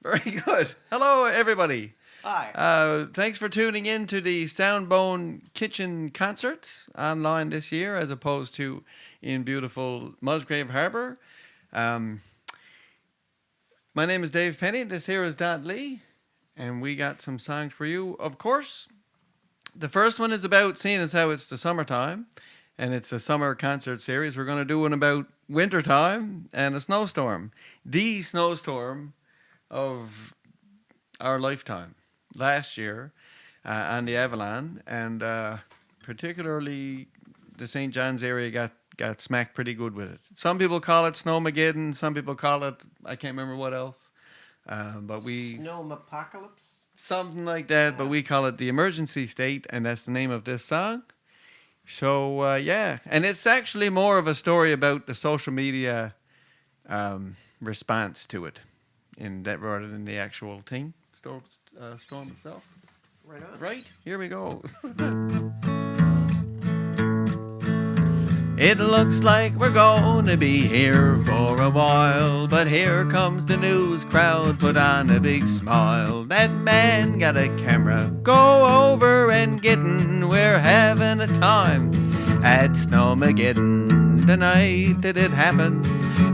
Very good. Hello, everybody. Hi. Thanks for tuning in to the Soundbone Kitchen Concerts online this year, as opposed to in beautiful Musgrave Harbour. Um, my name is Dave Penny. This here is Daunt Lee, and we got some songs for you. Of course, the first one is about seeing as how it's the summertime, and it's a summer concert series. We're going to do one about wintertime and a snowstorm. The snowstorm of our lifetime last year on the Avalon, and particularly the St. John's area got smacked pretty good with it. Some people call it Snowmageddon, some people call it, I can't remember what else, but we... Snowmapocalypse? Something like that, but we call it the emergency state, and that's the name of this song. So, yeah, and it's actually more of a story about the social media response to it, in that rather than the actual thing, storm itself. Right on. Right, here we go. It looks like we're gonna be here for a while, but here comes the news crowd, put on a big smile. That man got a camera, go over and gettin', we're having a time at Snowmageddon. The night that it happened,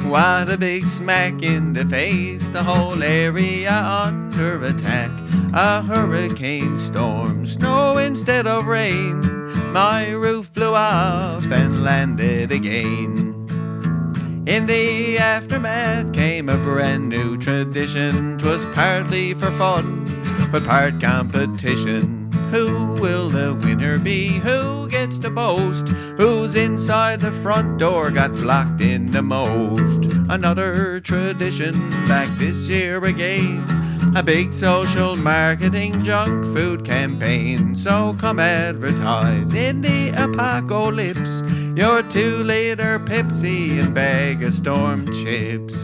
what a big smack in the face, the whole area under attack. A hurricane storm, snow instead of rain. My roof blew off and landed again. In the aftermath came a brand new tradition. 'Twas partly for fun, but part competition. Who will the winner be? Who gets to boast? Who's inside the front door got blocked in the most? Another tradition back this year again. A big social marketing junk food campaign. So come advertise in the apocalypse your 2-liter Pepsi and bag of storm chips.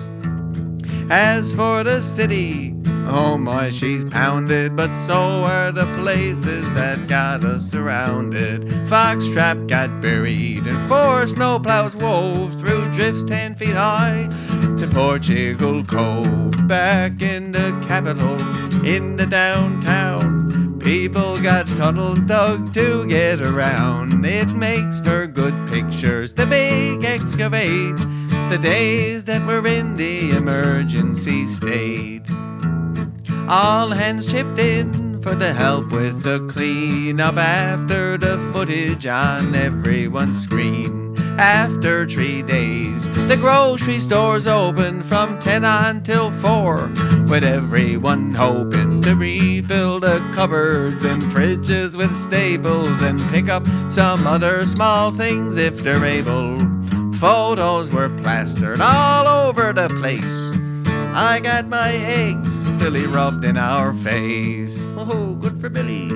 As for the city, oh my, she's pounded, but so are the places that got us surrounded. Foxtrap got buried and 4 snowplows wove through drifts 10 feet high to Portugal Cove. Back in the capital, in the downtown, people got tunnels dug to get around. It makes for good pictures, the big excavate, the days that we're in the emergency state. All hands chipped in for the help with the cleanup after the footage on everyone's screen. After 3 days, the grocery stores open from 10 on till 4, with everyone hoping to refill the cupboards and fridges with staples and pick up some other small things if they're able. Photos were plastered all over the place. I got my eggs Billy rubbed in our face. Oh, good for Billy.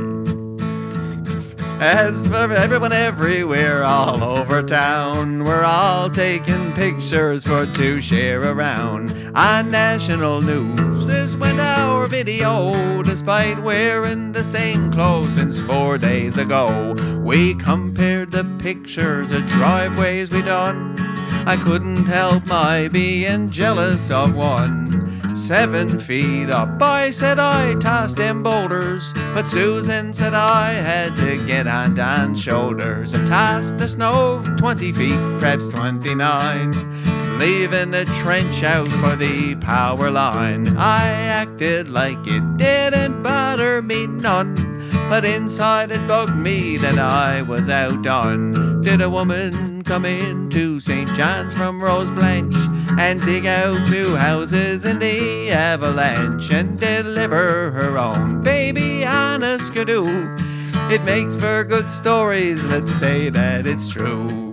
As for everyone everywhere, all over town, we're all taking pictures for to share around. On national news, this went our video, despite wearing the same clothes since 4 days ago. We compared the pictures of driveways we done. I couldn't help my being jealous of one. 7 feet up, I said I tossed them boulders, but Susan said I had to get on Don's shoulders and toss the snow 20 feet, perhaps 29, leaving the trench out for the power line. I acted like it didn't bother me none, but inside it bugged me that I was outdone. Did a woman come into St. John's from Rose Blanche and dig out 2 houses in the avalanche and deliver her own baby on a skidoo? It makes for good stories, let's say that it's true.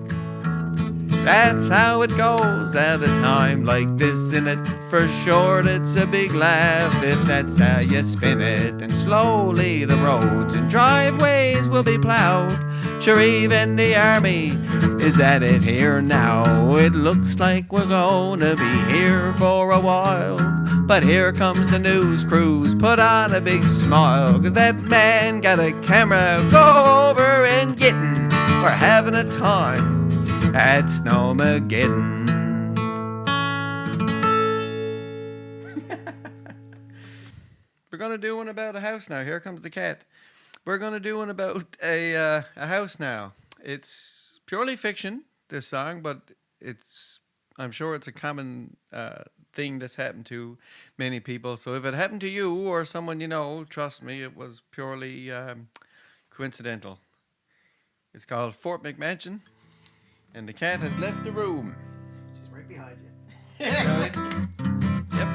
That's how it goes at a time like this, in it for sure it's a big laugh if that's how you spin it. And slowly the roads and driveways will be plowed. Sure, even the army is at it here now. It looks like we're gonna be here for a while, but here comes the news crews, put on a big smile, 'cause that man got a camera, go over and gettin', we're having a time at Snowmageddon. going to do one about a house now. Here comes the cat. We're going to do one about a house now. It's purely fiction, this song, but I'm sure it's a common thing that's happened to many people. So if it happened to you or someone you know, trust me, it was purely coincidental. It's called Fort McMansion, and the cat has left the room. She's right behind you. Yep.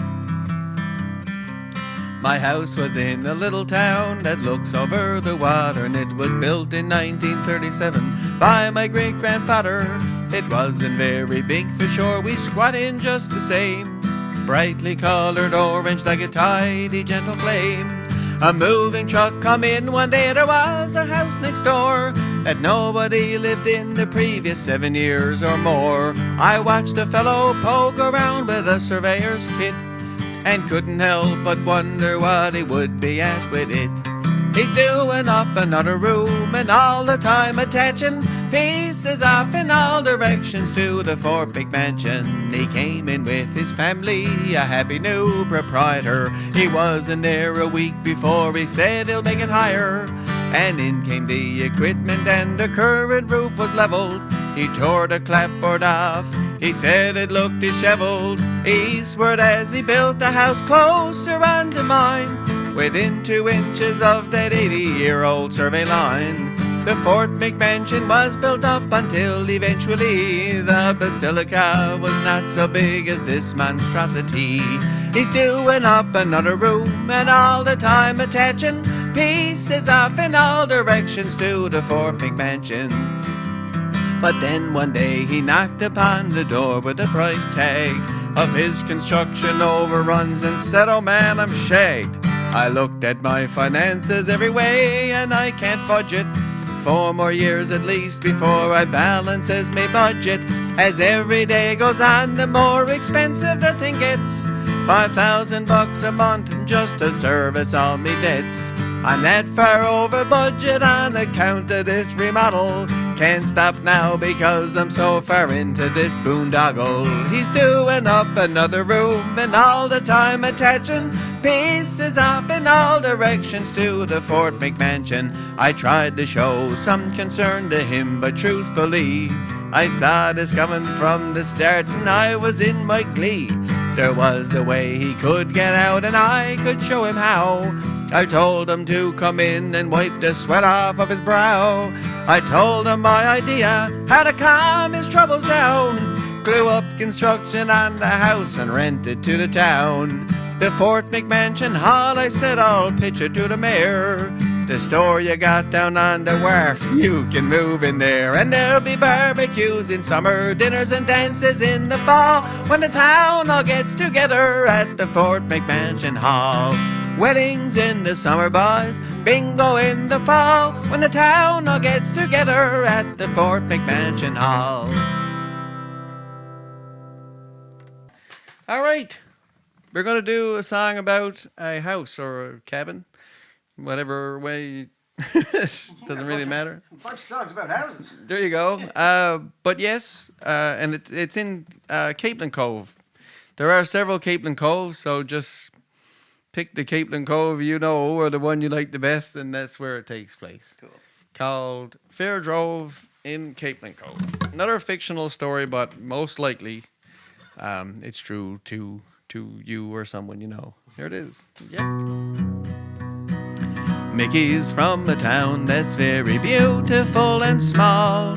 My house was in a little town that looks over the water, and it was built in 1937 by my great-grandfather. It wasn't very big for sure, we squat in just the same, brightly colored orange like a tidy gentle flame. A moving truck come in one day, there was a house next door that nobody lived in the previous 7 years or more. I watched a fellow poke around with a surveyor's kit and couldn't help but wonder what he would be at with it. He's doing up another room and all the time attaching pieces off in all directions to the Fort McMansion. He came in with his family, a happy new proprietor. He wasn't there a week before he said he'll make it higher. And in came the equipment and the current roof was leveled. He tore the clapboard off, he said it looked disheveled. Eastward as he built the house closer unto mine, within 2 inches of that 80-year-old survey line. The Fort McMansion was built up until eventually the basilica was not so big as this monstrosity. He's doing up another room and all the time attaching pieces off in all directions to the Fort McMansion. But then one day he knocked upon the door with a price tag of his construction overruns and said, "Oh man, I'm shagged. I looked at my finances every way and I can't fudge it. 4 more years at least before I balances me budget. As every day goes on, the more expensive the thing gets. $5,000 a month just to service all me debts. I'm that far over budget on account of this remodel. Can't stop now because I'm so far into this boondoggle." He's doing up another room and all the time attaching pieces off in all directions to the Fort McMansion. I tried to show some concern to him, but truthfully, I saw this coming from the start and I was in my glee. There was a way he could get out and I could show him how. I told him to come in and wipe the sweat off of his brow. I told him my idea, how to calm his troubles down. Glue up construction on the house and rent it to the town. The Fort McMansion Hall, I said, I'll pitch it to the mayor. The store you got down on the wharf, you can move in there. And there'll be barbecues in summer, dinners and dances in the fall, when the town all gets together at the Fort McMansion Hall. Weddings in the summer, boys, bingo in the fall, when the town all gets together at the Fort McMansion Hall. All right, we're going to do a song about a house or a cabin, whatever way, doesn't really matter. A bunch of songs about houses. There you go. But yes, and it's in Capelin Cove. There are several Capelin Coves, so just pick the Capelin Cove you know or the one you like the best, and that's where it takes place. Cool. Called Fair Drove in Capelin Cove. Another fictional story, but most likely it's true to you or someone you know. Here it is. Yeah. Mickey's from a town that's very beautiful and small.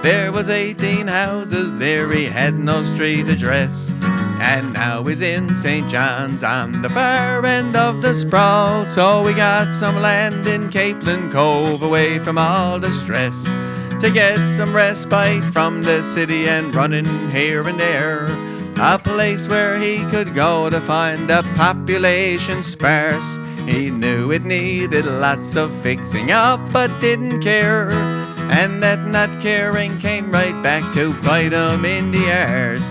There was 18 houses there, he had no street address. And now he's in St. John's on the far end of the sprawl. So we got some land in Capelin Cove away from all the stress, to get some respite from the city and running here and there. A place where he could go to find a population sparse. He knew it needed lots of fixing up, but didn't care. And that not caring came right back to bite him in the arse.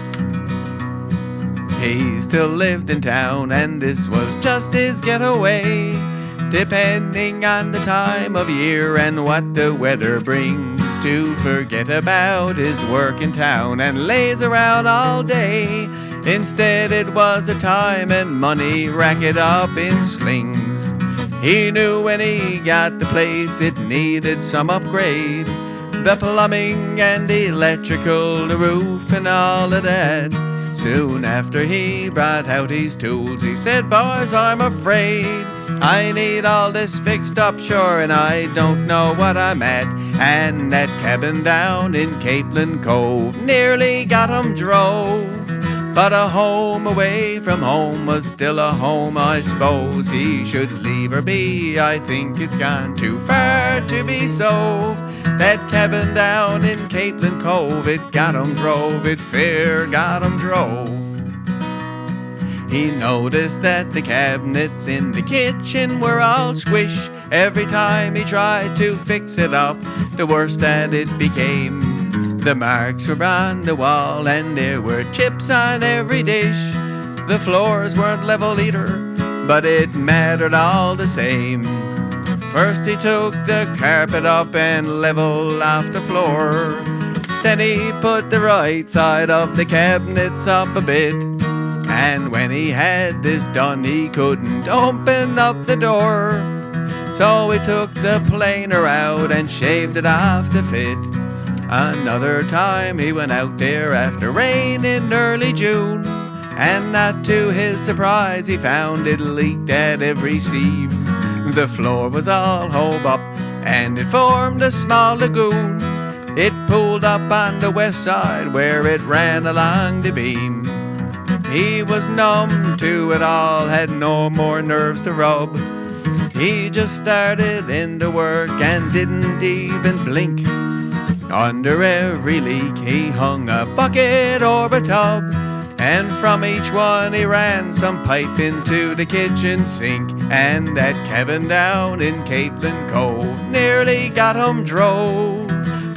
He still lived in town, and this was just his getaway, depending on the time of year and what the weather brings, to forget about his work in town and laze around all day. Instead it was a time and money racket up in slings. He knew when he got the place it needed some upgrade. The plumbing and electrical, the roof and all of that. Soon after he brought out his tools, he said, boys, I'm afraid I need all this fixed up, sure, and I don't know what I'm at. And that cabin down in Capelin Cove nearly got him drove. But a home away from home was still a home, I suppose he should leave her be. I think it's gone too far to be so. That cabin down in Capelin Cove, it got him drove, it fair got him drove. He noticed that the cabinets in the kitchen were all squish. Every time he tried to fix it up, the worse that it became. The marks were on the wall and there were chips on every dish. The floors weren't level either, but it mattered all the same. First he took the carpet up and leveled off the floor. Then he put the right side of the cabinets up a bit. And when he had this done, he couldn't open up the door. So he took the planer out and shaved it off to fit. Another time he went out there after rain in early June, and not to his surprise he found it leaked at every seam. The floor was all hove up and it formed a small lagoon. It pulled up on the west side where it ran along the beam. He was numb to it all, had no more nerves to rub. He just started into work and didn't even blink. Under every leak he hung a bucket or a tub, and from each one he ran some pipe into the kitchen sink. And that cabin down in Capelin Cove nearly got him drove.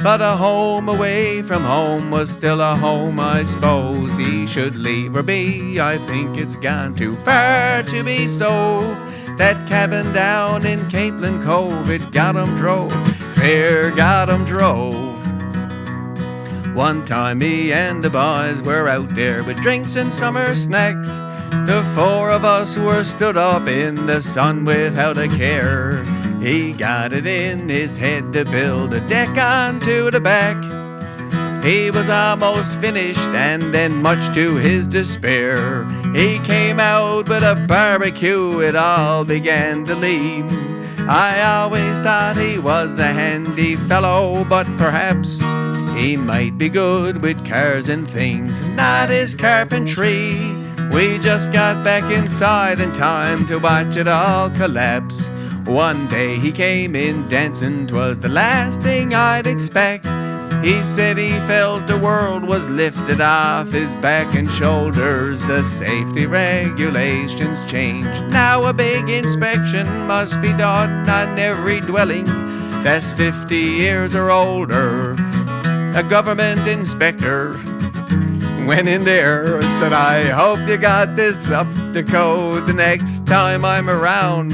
But a home away from home was still a home, I suppose he should leave her be. I think it's gone too far to be so. That cabin down in Capelin Cove, it got him drove, fair got him drove. One time he and the boys were out there with drinks and summer snacks. The four of us were stood up in the sun without a care. He got it in his head to build a deck onto the back. He was almost finished, and then much to his despair, he came out with a barbecue. It all began to lean. I always thought he was a handy fellow, but perhaps he might be good with cars and things, not his carpentry. We just got back inside in time to watch it all collapse. One day he came in dancing, 'twas the last thing I'd expect. He said he felt the world was lifted off his back and shoulders. The safety regulations changed. Now a big inspection must be done on every dwelling that's 50 years or older. A government inspector went in there and said, I hope you got this up to code the next time I'm around.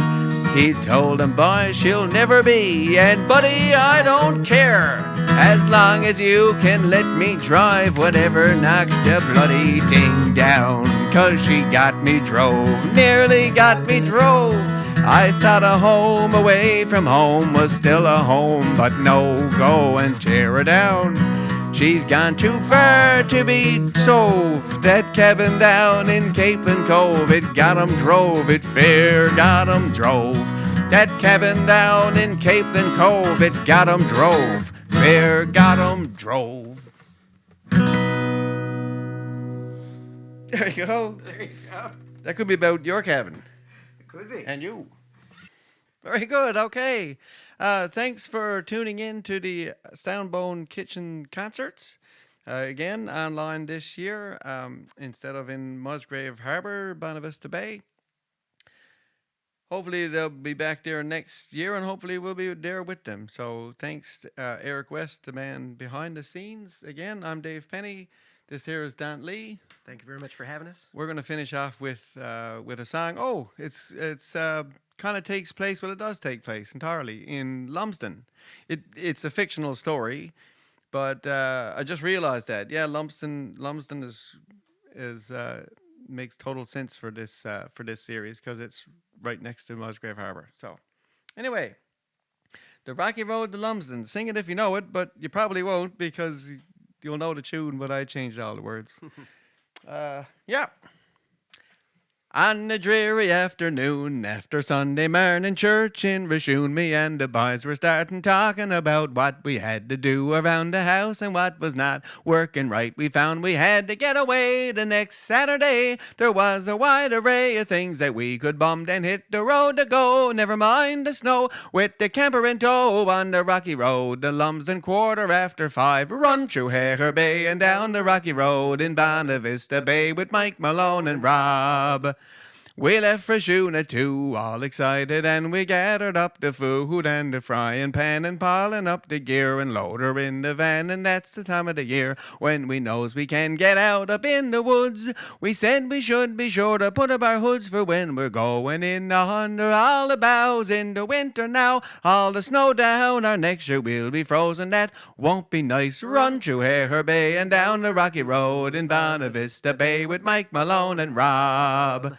He told them, boy, she'll never be, and buddy, I don't care, as long as you can let me drive whatever knocks the bloody thing down. 'Cause she got me drove, nearly got me drove. I thought a home away from home was still a home, but no, go and tear her down. She's gone too far to be sove. That cabin down in Capelin Cove, it got 'em drove, it fair got 'em drove. That cabin down in Capelin Cove, it got 'em drove, fair got 'em drove. There you go. There you go. That could be about your cabin. It could be. And you. Very good. Okay. Thanks for tuning in to the Soundbone Kitchen Concerts. Again, online this year, instead of in Musgrave Harbour, Bonavista Bay. Hopefully they'll be back there next year, and hopefully we'll be there with them. So thanks to Eric West, the man behind the scenes. Again, I'm Dave Penny. This here is Daunt Lee. Thank you very much for having us. We're going to finish off with a song. Oh, it's kind of takes place, well, it does take place entirely in Lumsden. It's a fictional story, but I just realized that. Yeah, Lumsden is makes total sense for this series because it's right next to Musgrave Harbour. So, anyway, the Rocky Road to Lumsden. Sing it if you know it, but you probably won't because you'll know the tune, but I changed all the words. Yeah. On a dreary afternoon, after Sunday morning church in Rishoon, me and the boys were starting talking about what we had to do around the house and what was not working right. We found we had to get away the next Saturday. There was a wide array of things that we could bum and hit the road to go. Never mind the snow, with the camper in tow on the Rocky Road, the Lumsden 5:15. Run through Hare Bay and down the Rocky Road in Bonavista Bay with Mike Malone and Rob. We left Rishoon at 2, all excited, and we gathered up the food and the frying pan and piling up the gear and load her in the van. And that's the time of the year when we knows we can get out up in the woods. We said we should be sure to put up our hoods for when we're going in under all the boughs in the winter now. All the snow down, our next year we'll be frozen. That won't be nice. Run through Hare Bay and down the Rocky Road in Bonavista Bay with Mike Malone and Rob.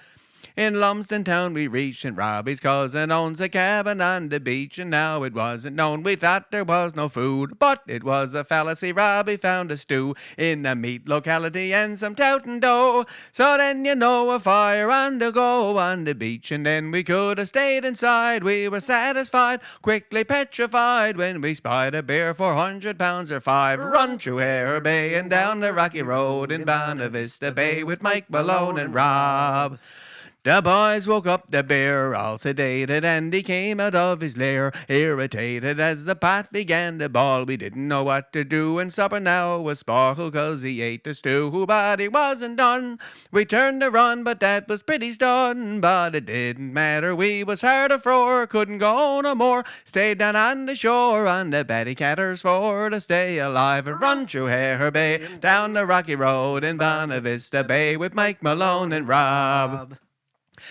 In Lumsden town we reached, and Robbie's cousin owns a cabin on the beach, and now it wasn't known. We thought there was no food, but it was a fallacy. Robbie found a stew in a meat locality and some tout and dough. So then you know a fire on the go on the beach, and then we could have stayed inside. We were satisfied, quickly petrified, when we spied a bear 400 pounds or 5. Run through Hare Bay and down the Rocky Road in Bonavista Bay with Mike Malone and Rob. The boys woke up the bear, all sedated, and he came out of his lair, irritated as the pot began to boil. We didn't know what to do, and supper now was spoiled, 'cause he ate the stew, but he wasn't done. We turned to run, but that was pretty stun, but it didn't matter. We was hard afore, couldn't go no more. Stayed down on the shore on the Battycatters for to stay alive and run through Hare Bay, down the Rocky Road in Bonavista Bay with Mike Malone and Rob.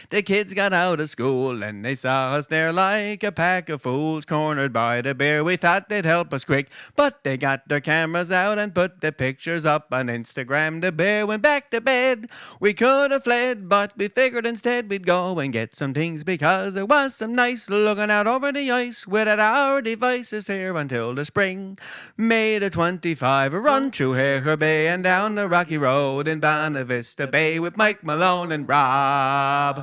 The kids got out of school and they saw us there like a pack of fools cornered by the bear. We thought they'd help us quick, but they got their cameras out and put the pictures up on Instagram. The bear went back to bed. We could have fled, but we figured instead we'd go and get some things, because there was some nice looking out over the ice without our devices here until the spring. May the 25, run through Hare Bay and down the Rocky Road in Bonavista Bay with Mike Malone and Rob.